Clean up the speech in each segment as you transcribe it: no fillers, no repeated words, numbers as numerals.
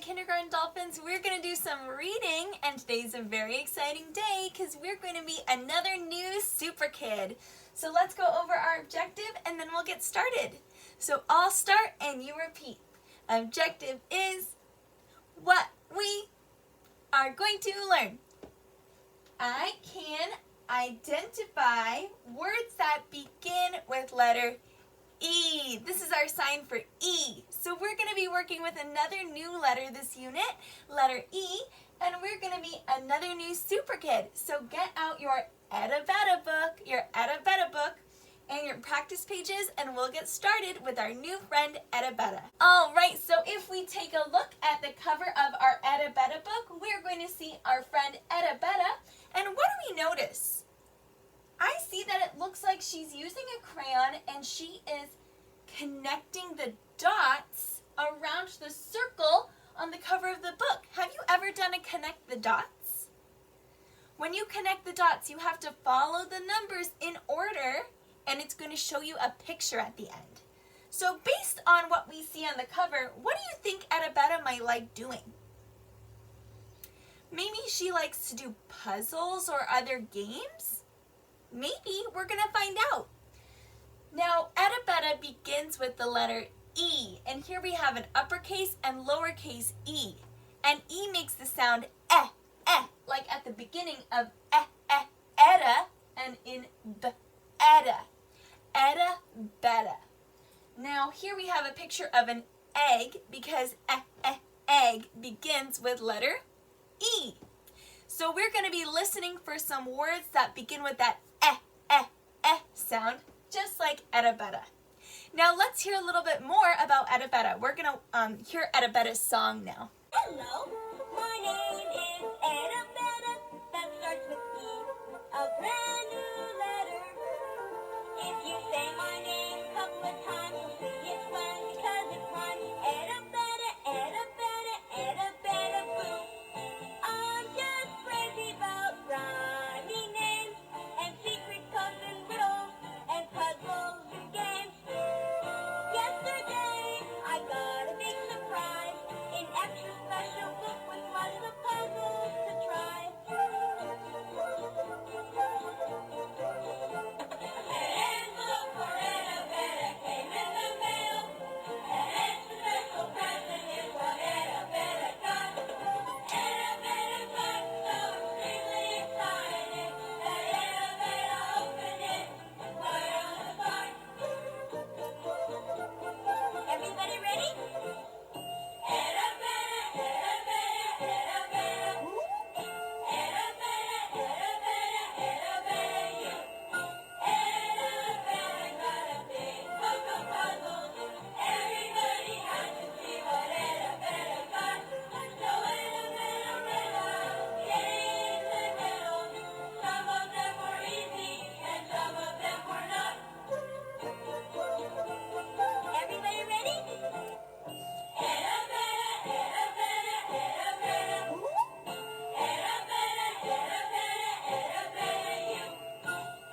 Kindergarten Dolphins. We're going to do some reading, and today's a very exciting day because we're going to meet another new super kid. So let's go over our objective and then we'll get started. So I'll start and you repeat. Objective is what we are going to learn. I can identify words that begin with letter E. This is our sign for E. So we're going to be working with another new letter this unit, letter E, and we're going to meet another new super kid. So get out your Etta-Betta book, and your practice pages, and we'll get started with our new friend Etta-Betta. All right, so if we take a look at the cover of our Etta-Betta book, we're going to see our friend Etta-Betta, and what do we notice? I see that it looks like she's using a crayon and she is connecting the dots around the circle on the cover of the book. Have you ever done a connect the dots? When you connect the dots, you have to follow the numbers in order, and it's going to show you a picture at the end. So based on what we see on the cover, what do you think Etta-Betta might like doing? Maybe she likes to do puzzles or other games? Maybe. We're going to find out. Now, Etta-Betta begins with the letter E, and here we have an uppercase and lowercase e. And E makes the sound like at the beginning of Etta, and in B, Etta. Etta-Betta. Now, here we have a picture of an egg because egg begins with letter E. So we're going to be listening for some words that begin with that sound, just like Etta-Betta. Now let's hear a little bit more about Etta-Betta. We're going to hear Etta-Betta's song now. Hello, my name is Etta-Betta. That starts with E, a brand new letter. If you say my name a couple of times, you'll see it's fun because it's fun. Etta-Betta, Etta-Betta, Etta-Betta, boo. I'm just crazy about rhyming names and secret codes and riddles and puzzles and games. Yesterday, I got a big surprise, an extra special book with lots of puzzles to try. An envelope for Etta-Betta came in the mail. An extra special present is what Etta-Betta got. Etta-Betta got so extremely excited that Etta-Betta opened it right on the spot. Everybody ready? Etta-Betta, Etta-Betta, Etta-Betta. Etta-Betta, Etta-Betta, Etta-Betta, you. Etta-Betta got a big book of puzzles. Everybody had to see what Etta-Betta got. So Etta-Betta read out the A's and riddles. Some of them were easy and some of them were not. Everybody ready? Etta-Betta, Etta-Betta, Etta-Betta. Etta-Betta, Etta-Betta, Etta-Betta, you.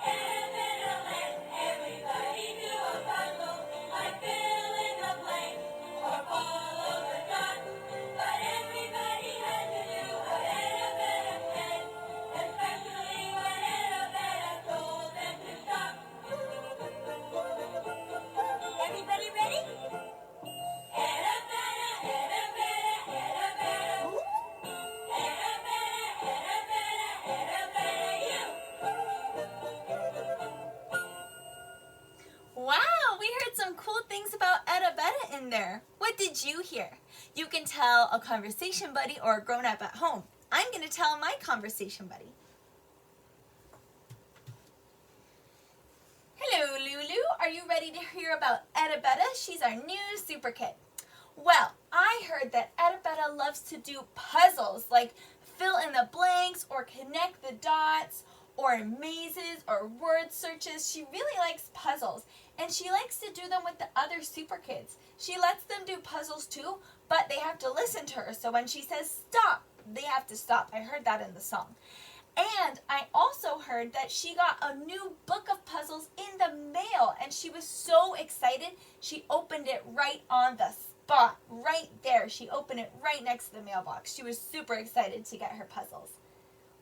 Etta-Betta let everybody do a puzzle, like fill in the blanks or follow the dots. But everybody had to do what Etta-Betta said, especially when Etta-Betta told them to stop. Everybody ready? Etta-Betta, Etta-Betta, Etta-Betta. Etta-Betta, Etta-Betta, Etta-Betta, you. Wow, we heard some cool things about Etta-Betta in there. What did you hear? You can tell a conversation buddy or a grown-up at home. I'm going to tell my conversation buddy. Hello, Lulu. Are you ready to hear about Etta-Betta? She's our new super kid. Well, I heard that Etta-Betta loves to do puzzles, like fill in the blanks or connect the dots or mazes or word searches. She really likes puzzles, and she likes to do them with the other super kids. She lets them do puzzles too, but they have to listen to her. So when she says stop, they have to stop. I heard that in the song. And I also heard that she got a new book of puzzles in the mail, and she was so excited she opened it right on the spot. spot right there. She opened it right next to the mailbox. She was super excited to get her puzzles.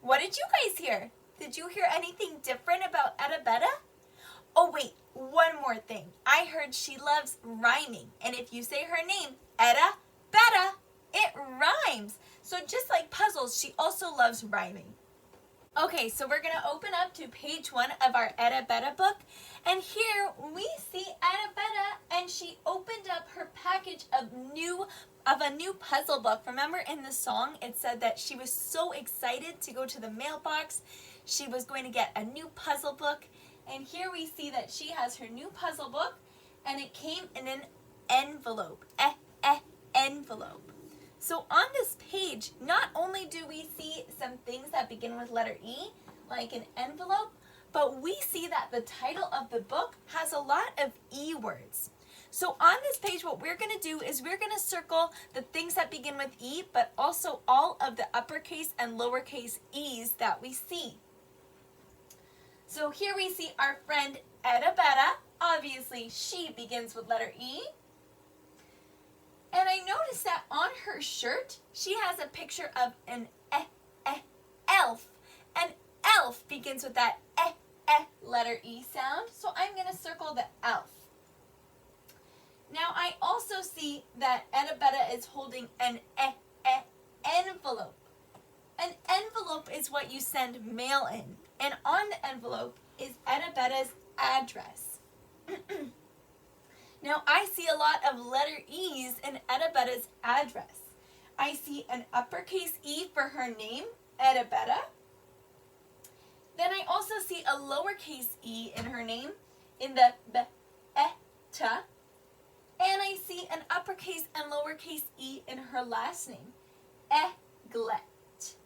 What did you guys hear? Did you hear anything different about Etta Betta? Oh wait, one more thing. I heard she loves rhyming. And if you say her name, Etta Betta, it rhymes. So just like puzzles, she also loves rhyming. Okay, so we're going to open up to page 1 of our Etta Betta book. And here we see Etta Betta, and she opened up her package of a new puzzle book. Remember in the song it said that she was so excited to go to the mailbox. She was going to get a new puzzle book. And here we see that she has her new puzzle book, and it came in an envelope. Envelope. So on this page, not only do we see some things that begin with letter E, like an envelope, but we see that the title of the book has a lot of E words. So on this page, what we're going to do is we're going to circle the things that begin with E, but also all of the uppercase and lowercase E's that we see. So here we see our friend Etta Betta. Obviously, she begins with letter E. And I noticed that on her shirt, she has a picture of an elf. An elf begins with that letter E sound. So I'm going to circle the elf. Now I also see that Etta Betta is holding an envelope. An envelope is what you send mail in. And on the envelope is Etta Betta's address. Now I see a lot of letter E's in Etta Betta's address. I see an uppercase E for her name, Etta Betta. Then I also see a lowercase e in her name, in the Etta. And I see an uppercase and lowercase e in her last name, Eglet.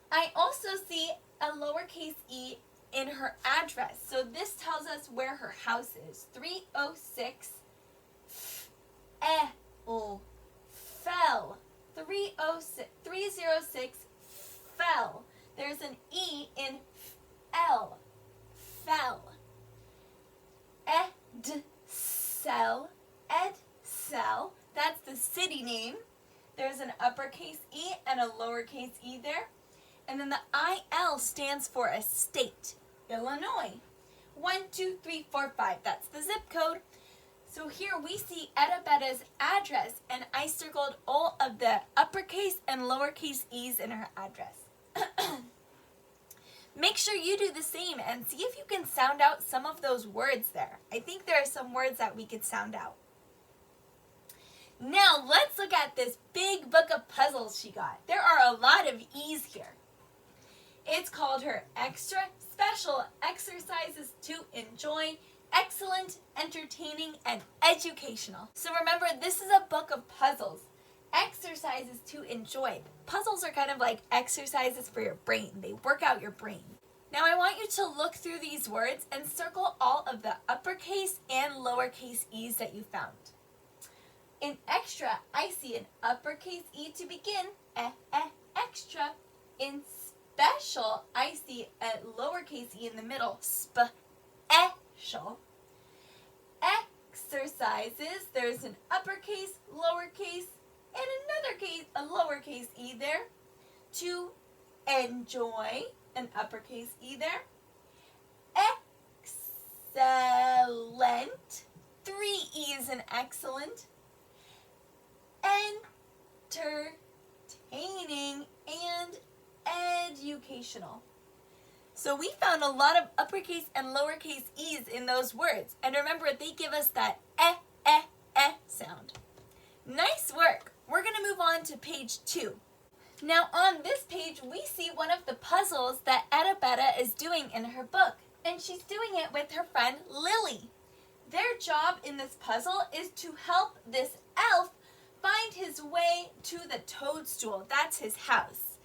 I also see a lowercase e in her address. So this tells us where her house is. 306 Fell. 306 Fell. There's an E in L. Fell. Edsel. Edsel. That's the city name. There's an uppercase E and a lowercase e there. And then the IL stands for a state. Illinois. 12345. That's the zip code. So here we see Etta Betta's address, and I circled all of the uppercase and lowercase e's in her address. Make sure you do the same and see if you can sound out some of those words there. I think there are some words that we could sound out. Now let's look at this big book of puzzles she got. There are a lot of E's here. It's called her Extra Special Exercises to Enjoy, Excellent, Entertaining, and Educational. So remember, this is a book of puzzles. Exercises to enjoy. Puzzles are kind of like exercises for your brain. They work out your brain. Now I want you to look through these words and circle all of the uppercase and lowercase e's that you found. In extra, I see an uppercase e to begin, extra. In special, I see a lowercase e in the middle, special. Exercises, there's an uppercase, lowercase, and another case, a lowercase e there. To enjoy, an uppercase e there. Excellent, 3 e's in excellent. Entertaining and educational. So we found a lot of uppercase and lowercase e's in those words. And remember, they give us that sound. Nice work. We're going to move on to page 2. Now on this page, we see one of the puzzles that Etta Betta is doing in her book. And she's doing it with her friend Lily. Their job in this puzzle is to help this elf find his way to the toadstool. That's his house.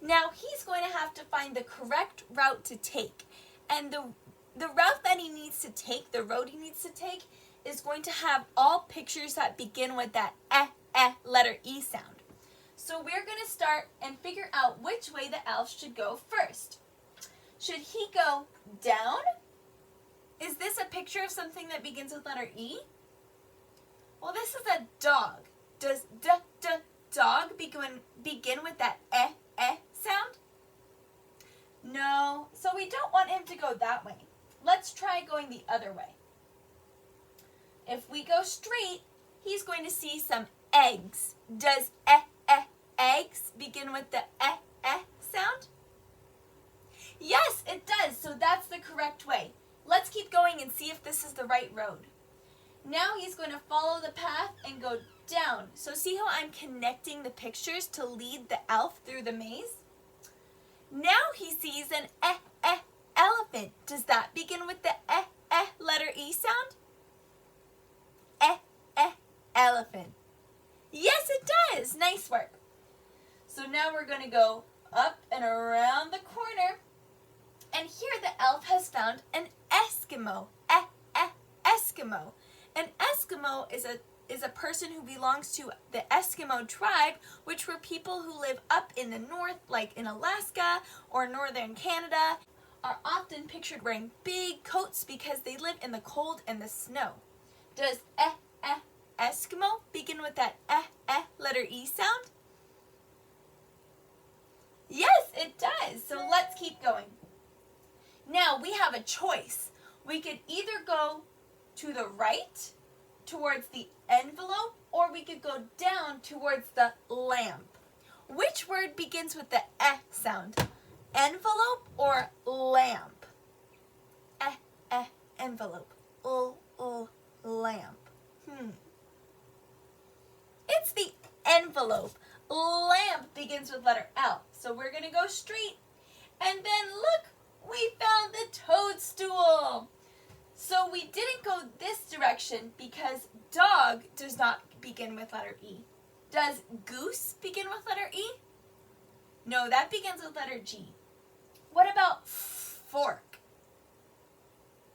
Now he's going to have to find the correct route to take. And the route that he needs to take, the road he needs to take, is going to have all pictures that begin with that letter E sound. So we're going to start and figure out which way the elf should go first. Should he go down? Is this a picture of something that begins with letter E? Well, this is a dog. Does dog begin with that sound? No. So we don't want him to go that way. Let's try going the other way. If we go straight, he's going to see some eggs. Does eggs begin with the sound? Yes, it does. So that's the correct way. Let's keep going and see if this is the right road. Now he's going to follow the path and go down. So see how I'm connecting the pictures to lead the elf through the maze? Now he sees an elephant. Does that begin with the letter E sound? Elephant. Yes, it does. Nice work. So now we're going to go up and around the corner. And here the elf has found an Eskimo. Eskimo. An Eskimo is a person who belongs to the Eskimo tribe, which were people who live up in the north, like in Alaska or northern Canada, are often pictured wearing big coats because they live in the cold and the snow. Does Eskimo begin with that letter E sound? Yes, it does. So let's keep going. Now we have a choice. We could either go to the right towards the envelope, or we could go down towards the lamp. Which word begins with the sound? Envelope or lamp? Envelope. Lamp. It's the envelope. Lamp begins with letter L. So we're going to go straight. And then look, we found the toadstool. So we didn't go this direction because dog does not begin with letter E. Does goose begin with letter E? No, that begins with letter G. What about fork?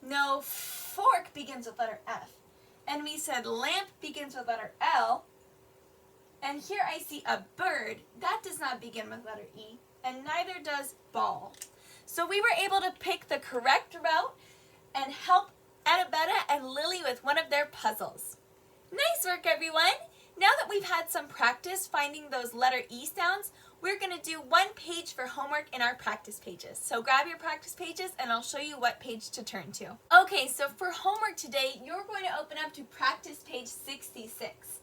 No, fork begins with letter F. And we said lamp begins with letter L. And here I see a bird. That does not begin with letter E. And neither does ball. So we were able to pick the correct route and help Annabetta and Lily with one of their puzzles. Nice work, everyone! Now that we've had some practice finding those letter E sounds, we're going to do one page for homework in our practice pages. So grab your practice pages and I'll show you what page to turn to. Okay, so for homework today, you're going to open up to practice page 66.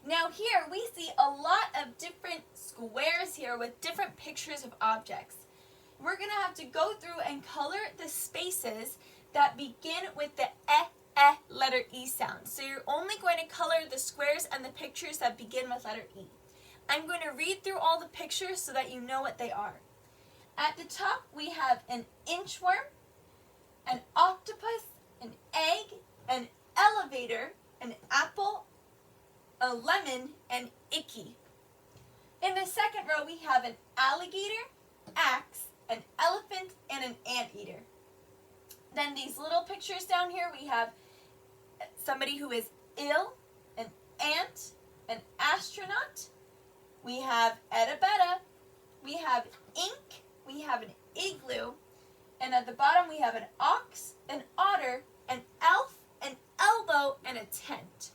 Now here we see a lot of different squares here with different pictures of objects. We're going to have to go through and color the spaces that begin with the letter E sound. So you're only going to color the squares and the pictures that begin with letter E. I'm going to read through all the pictures so that you know what they are. At the top we have an inchworm, an octopus, an egg, an elevator, an apple, a lemon, and icky. In the second row we have an alligator, axe, an elephant, and an anteater. Then these little pictures down here, we have somebody who is ill, an ant, an astronaut. We have Annabetta. We have ink. We have an igloo. And at the bottom we have an ox, an otter, an elf, an elbow, and a tent.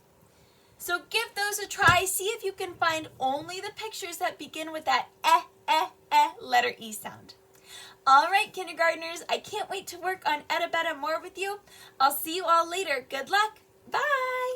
So give those a try. See if you can find only the pictures that begin with that letter E sound. All right, kindergartners, I can't wait to work on Annabetta more with you. I'll see you all later. Good luck. Bye.